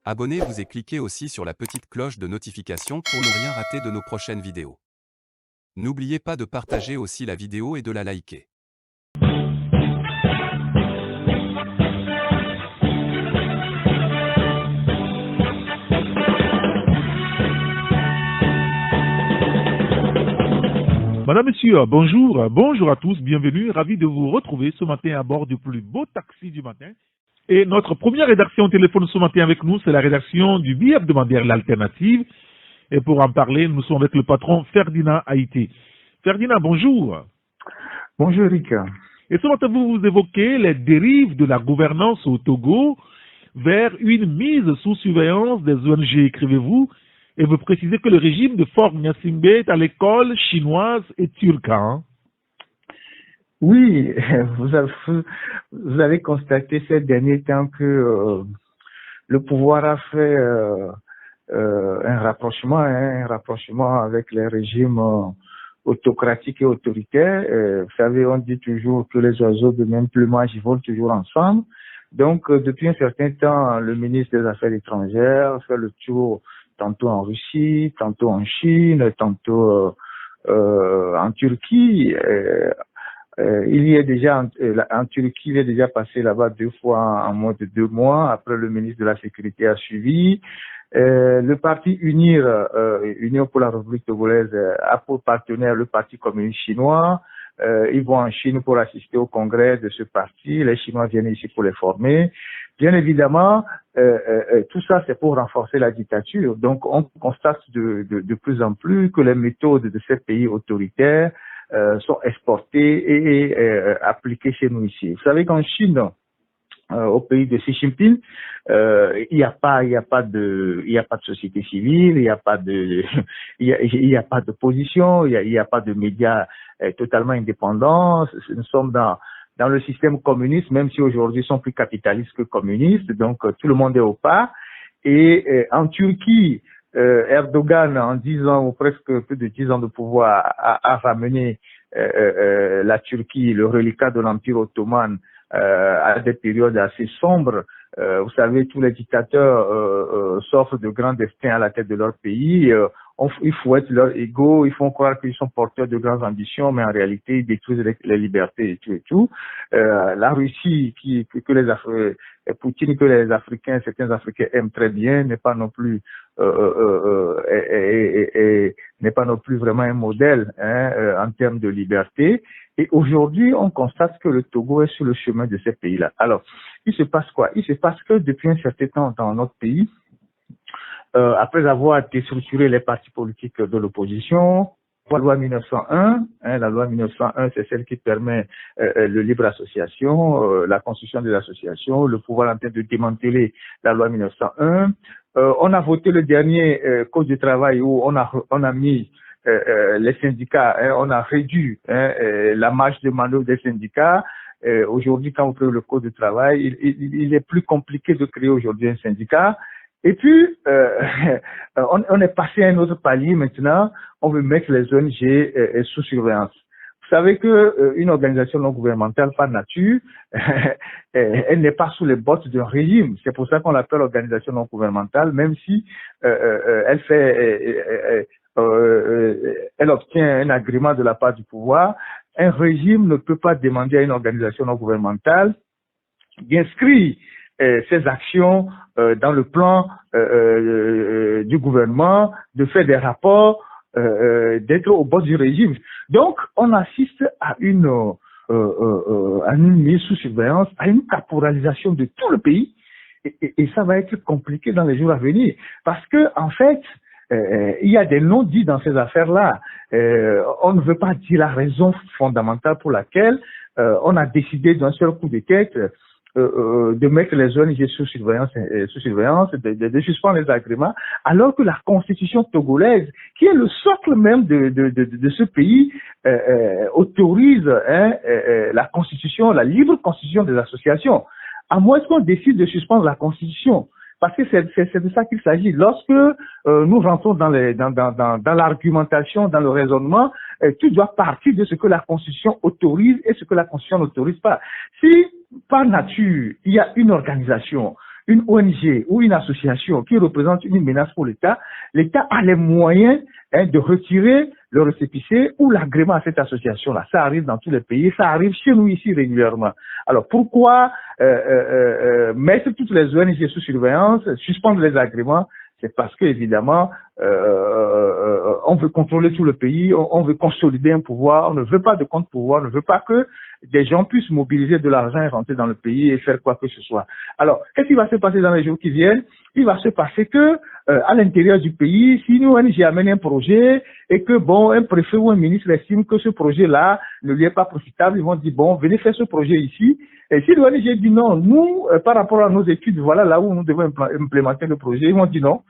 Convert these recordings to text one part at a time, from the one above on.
Abonnez-vous et cliquez aussi sur la petite cloche de notification pour ne rien rater de nos prochaines vidéos. N'oubliez pas de partager aussi la vidéo et de la liker. Madame, Monsieur, bonjour. Bonjour à tous, bienvenue. Ravi de vous retrouver ce matin à bord du plus beau taxi du matin. Et notre première rédaction au téléphone ce matin avec nous, c'est la rédaction du bi-hebdomadaire L'Alternative. Et pour en parler, nous sommes avec le patron Ferdinand Haïté. Ferdinand, bonjour. Bonjour Eric. Et ce matin, vous évoquez les dérives de la gouvernance au Togo vers une mise sous surveillance des ONG, écrivez-vous, et vous précisez que le régime de Fort Gnassingbé est à l'école chinoise et turque. Oui, vous avez constaté ces derniers temps que le pouvoir a fait un rapprochement avec les régimes autocratiques et autoritaires. Vous savez, on dit toujours que les oiseaux de même plumage ils volent toujours ensemble. Donc, depuis un certain temps, le ministre des Affaires étrangères fait le tour tantôt en Russie, tantôt en Chine, tantôt en Turquie. Il y est déjà en Turquie, il est déjà passé là-bas 2 fois en moins de 2 mois. Après, le ministre de la Sécurité a suivi. Le parti Union pour la République togolaise a pour partenaire le Parti communiste chinois. Ils vont en Chine pour assister au congrès de ce parti. Les Chinois viennent ici pour les former. Bien évidemment, tout ça, c'est pour renforcer la dictature. Donc, on constate de plus en plus que les méthodes de ces pays autoritaires sont exportées et appliquées chez nous ici. Vous savez qu'en Chine, au pays de Xi Jinping, il n'y a pas de société civile, il n'y a pas d'opposition, il n'y a pas de médias totalement indépendants. Nous sommes dans le système communiste, même si aujourd'hui ils sont plus capitalistes que communistes, donc tout le monde est au pas. Et en Turquie, Erdogan, en 10 ans ou presque plus de 10 ans de pouvoir, a ramené la Turquie, le reliquat de l'Empire ottoman, à des périodes assez sombres. Vous savez, tous les dictateurs s'offrent de grands destins à la tête de leur pays. Ils fouettent leur ego, ils font croire qu'ils sont porteurs de grandes ambitions, mais en réalité, ils détruisent les libertés et tout. La Russie, Poutine, que les Africains, certains Africains aiment très bien, n'est pas non plus vraiment un modèle en termes de liberté. Et aujourd'hui, on constate que le Togo est sur le chemin de ces pays-là. Alors, il se passe quoi? Il se passe que depuis un certain temps dans notre pays, après avoir déstructuré les partis politiques de l'opposition, la loi 1901, la loi 1901, c'est celle qui permet le libre association, la constitution des associations, le pouvoir en train de démanteler la loi 1901. On a voté le dernier code du travail où on a mis les syndicats, on a réduit la marge de manœuvre des syndicats. Aujourd'hui, quand on crée le code du travail, il est plus compliqué de créer aujourd'hui un syndicat. Et puis, on est passé à un autre palier maintenant, on veut mettre les ONG sous surveillance. Vous savez que une organisation non gouvernementale par nature, elle n'est pas sous les bottes d'un régime. C'est pour ça qu'on l'appelle organisation non gouvernementale, même si elle obtient un agrément de la part du pouvoir. Un régime ne peut pas demander à une organisation non gouvernementale d'inscrire ses actions dans le plan du gouvernement, de faire des rapports, d'être au bord du régime. Donc, on assiste à une mise sous surveillance, à une caporalisation de tout le pays, et ça va être compliqué dans les jours à venir, parce que en fait, il y a des non-dits dans ces affaires-là. On ne veut pas dire la raison fondamentale pour laquelle on a décidé d'un seul coup de tête de mettre les ONG sous surveillance, de suspendre les agréments, alors que la constitution togolaise, qui est le socle même de ce pays, autorise la constitution, la libre constitution des associations. À moins qu'on décide de suspendre la constitution, parce que c'est de ça qu'il s'agit. Lorsque nous rentrons dans l'argumentation, dans le raisonnement, tout doit partir de ce que la Constitution autorise et ce que la Constitution n'autorise pas. Si, par nature, il y a une organisation, une ONG ou une association qui représente une menace pour l'État, l'État a les moyens de retirer le récépissé ou l'agrément à cette association-là. Ça arrive dans tous les pays, ça arrive chez nous ici régulièrement. Alors pourquoi mettre toutes les ONG sous surveillance, suspendre les agréments? C'est parce que évidemment, on veut contrôler tout le pays, on veut consolider un pouvoir, on ne veut pas de contre-pouvoir, on ne veut pas que des gens puissent mobiliser de l'argent et rentrer dans le pays et faire quoi que ce soit. Alors, qu'est-ce qui va se passer dans les jours qui viennent? Il va se passer que, à l'intérieur du pays, si nous, ONG amène un projet et que, bon, un préfet ou un ministre estime que ce projet-là ne lui est pas profitable, ils vont dire, bon, venez faire ce projet ici. Et si l'ONG dit non, nous, par rapport à nos études, voilà là où nous devons implémenter le projet, ils vont dire non.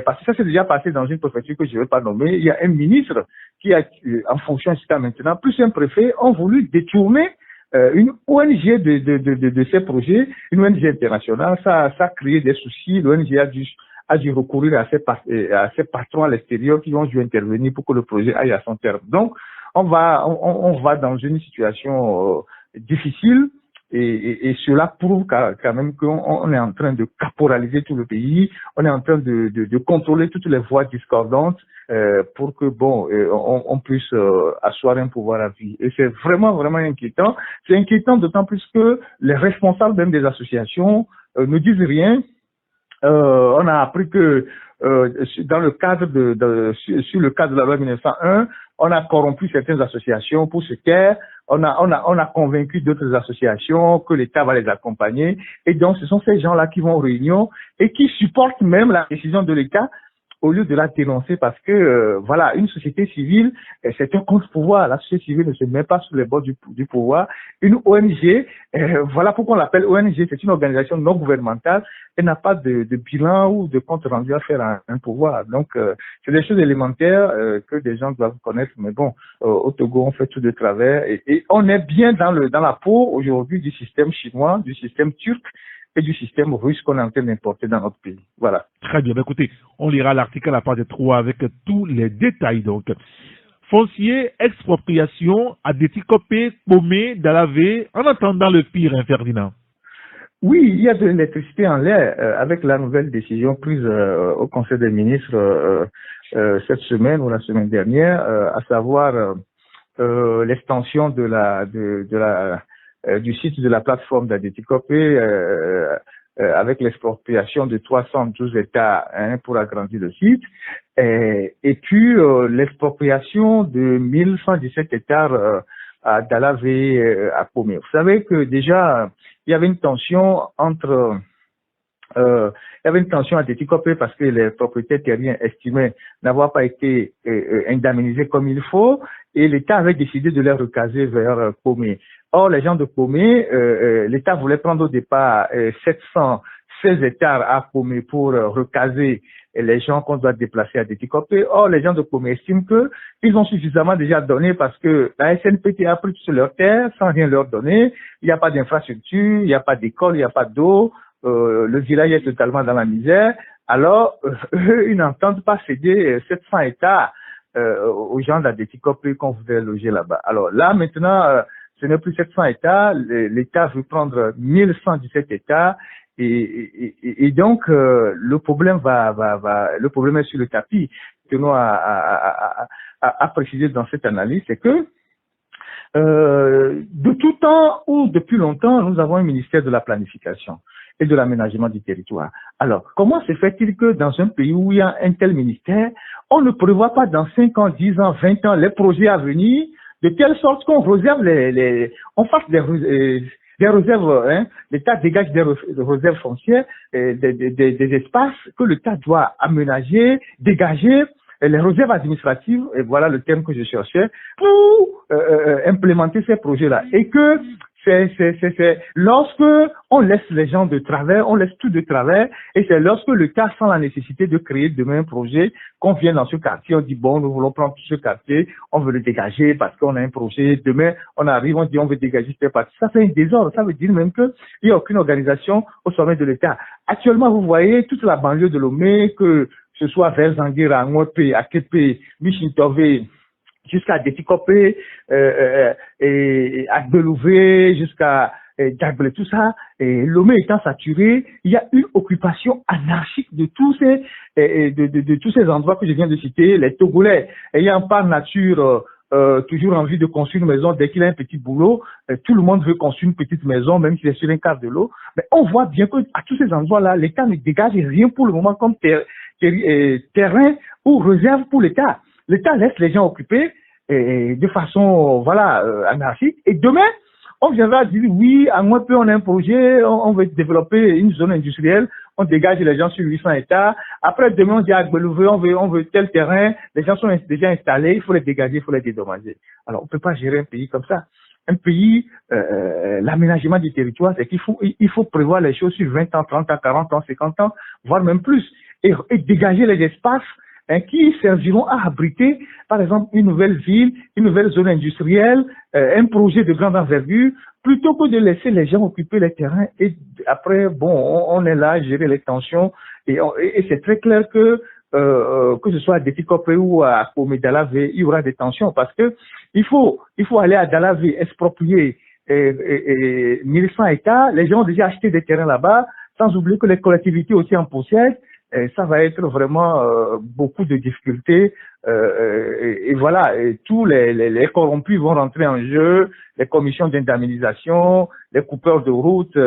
Parce que ça s'est déjà passé dans une préfecture que je ne vais pas nommer. Il y a un ministre qui a, en fonction jusqu'à maintenant, plus un préfet, ont voulu détourner une ONG de ces projets, une ONG internationale. Ça a créé des soucis. L'ONG a dû recourir à ses patrons à l'extérieur qui ont dû intervenir pour que le projet aille à son terme. Donc, on va dans une situation difficile. Et cela prouve quand même qu'on est en train de caporaliser tout le pays, on est en train de contrôler toutes les voix discordantes pour que on puisse asseoir un pouvoir à vie. Et c'est vraiment inquiétant. C'est inquiétant d'autant plus que les responsables même des associations ne disent rien. On a appris que dans le cadre sur le cadre de la loi 1901, on a corrompu certaines associations pour se taire. On a convaincu d'autres associations que l'État va les accompagner. Et donc, ce sont ces gens-là qui vont aux réunions et qui supportent même la décision de l'État au lieu de la dénoncer parce que, voilà, une société civile, c'est un contre-pouvoir. La société civile ne se met pas sous les bords du pouvoir. Une ONG, voilà pourquoi on l'appelle ONG, c'est une organisation non gouvernementale. Elle n'a pas de bilan ou de compte rendu à faire à un pouvoir. Donc, c'est des choses élémentaires que des gens doivent connaître. Mais bon, au Togo, on fait tout de travers. Et on est bien dans la peau aujourd'hui du système chinois, du système turc et du système russe qu'on est en train d'importer dans notre pays. Voilà. Très bien. Écoutez, on lira l'article à la page 3 avec tous les détails. Donc, foncier, expropriation, Adétikopé, Pomé, Dalavé, en attendant le pire, hein, Ferdinand. Oui, il y a de l'électricité en l'air avec la nouvelle décision prise au Conseil des ministres cette semaine ou la semaine dernière, à savoir l'extension du site de la plateforme d'Adétikopé avec l'expropriation de 312 hectares pour agrandir le site et puis l'expropriation de 1117 hectares à Dalavé, à Pomé. Vous savez que déjà il y avait une tension à Adétikopé parce que les propriétaires terriens estimaient n'avoir pas été indemnisés comme il faut et l'État avait décidé de les recaser vers Pomé. Or, les gens de Pomé, l'État voulait prendre au départ 716 hectares à Pomé pour recaser les gens qu'on doit déplacer à Adétikopé. Or, les gens de Pomé estiment qu'ils ont suffisamment déjà donné parce que la SNPT a pris sur leur terre sans rien leur donner. Il n'y a pas d'infrastructure, il n'y a pas d'école, il n'y a pas d'eau. Le village est totalement dans la misère. Alors, eux, ils n'entendent pas céder 700 hectares aux gens d'Adétikopé qu'on voudrait loger là-bas. Alors là, maintenant, ce n'est plus 700 hectares. L'État veut prendre 1117 hectares. Et donc, le problème le problème est sur le tapis. Ce que nous a précisé dans cette analyse, c'est que de tout temps ou depuis longtemps, nous avons un ministère de la planification et de l'aménagement du territoire. Alors, comment se fait-il que dans un pays où il y a un tel ministère, on ne prévoit pas dans 5 ans, 10 ans, 20 ans les projets à venir, de telle sorte qu'on réserve on fasse des réserves, hein, l'État dégage des réserves foncières, des espaces que l'État doit aménager, dégager, les réserves administratives, et voilà le terme que je cherchais, pour implémenter ces projets-là. Et que c'est lorsque on laisse les gens de travers, on laisse tout de travers, et c'est lorsque l'État sent la nécessité de créer demain un projet, qu'on vient dans ce quartier, on dit bon, nous voulons prendre tout ce quartier, on veut le dégager parce qu'on a un projet, demain on arrive, on dit on veut dégager cette partie. Ça fait un désordre, ça veut dire même qu'il n'y a aucune organisation au sommet de l'État. Actuellement, vous voyez toute la banlieue de Lomé, que ce soit vers Zanguira, Ngwepe, Akepe, Michintové, jusqu'à Adétikopé, et à Belouvé, jusqu'à Dagbele, tout ça, et Lomé étant saturé, il y a une occupation anarchique de tous ces endroits que je viens de citer. Les Togolais ayant par nature toujours envie de construire une maison dès qu'il a un petit boulot, tout le monde veut construire une petite maison, même s'il est sur un quart de l'eau. Mais on voit bien que à tous ces endroits-là, l'État ne dégage rien pour le moment comme terrain ou réserve pour l'État. L'État laisse les gens occupés de façon anarchique. Et demain, on viendra dire oui, à moins peu on a un projet, on veut développer une zone industrielle, on dégage les gens sur 800 hectares. Après demain on dit à Gbelouvé, on veut tel terrain, les gens sont déjà installés, il faut les dégager, il faut les dédommager. Alors on peut pas gérer un pays comme ça. Un pays, l'aménagement du territoire, c'est qu'il faut prévoir les choses sur 20 ans, 30 ans, 40 ans, 50 ans, voire même plus, et dégager les espaces qui serviront à abriter, par exemple, une nouvelle ville, une nouvelle zone industrielle, un projet de grande envergure, plutôt que de laisser les gens occuper les terrains. Et après, bon, on est là à gérer les tensions. Et c'est très clair que ce soit à Déticopé ou à Komé-Dalavé, il y aura des tensions parce que il faut aller à Dalavé, exproprier 1100 hectares. Les gens ont déjà acheté des terrains là-bas, sans oublier que les collectivités aussi en possèdent. Et ça va être vraiment beaucoup de difficultés et voilà, et tous les corrompus vont rentrer en jeu, les commissions d'indemnisation, les coupeurs de route,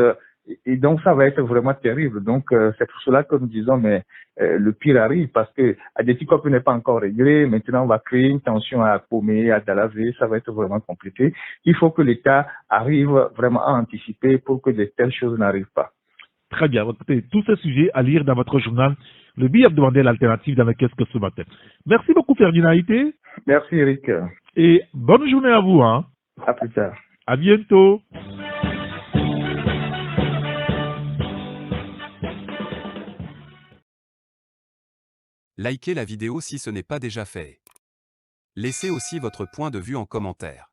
et donc ça va être vraiment terrible. Donc c'est pour cela que nous disons mais le pire arrive parce que Adéticop n'est pas encore réglé. Maintenant on va créer une tension à Komé, à Dalavé, ça va être vraiment compliqué. Il faut que l'État arrive vraiment à anticiper pour que de telles choses n'arrivent pas. Très bien. Écoutez, tous ces sujets à lire dans votre journal, le billet hebdomadaire l'alternative dans le Qu'est-ce que ce matin. Merci beaucoup, Ferdinand Haïté. Merci, Eric. Et bonne journée à vous. Hein. À plus tard. À bientôt. Likez la vidéo si ce n'est pas déjà fait. Laissez aussi votre point de vue en commentaire.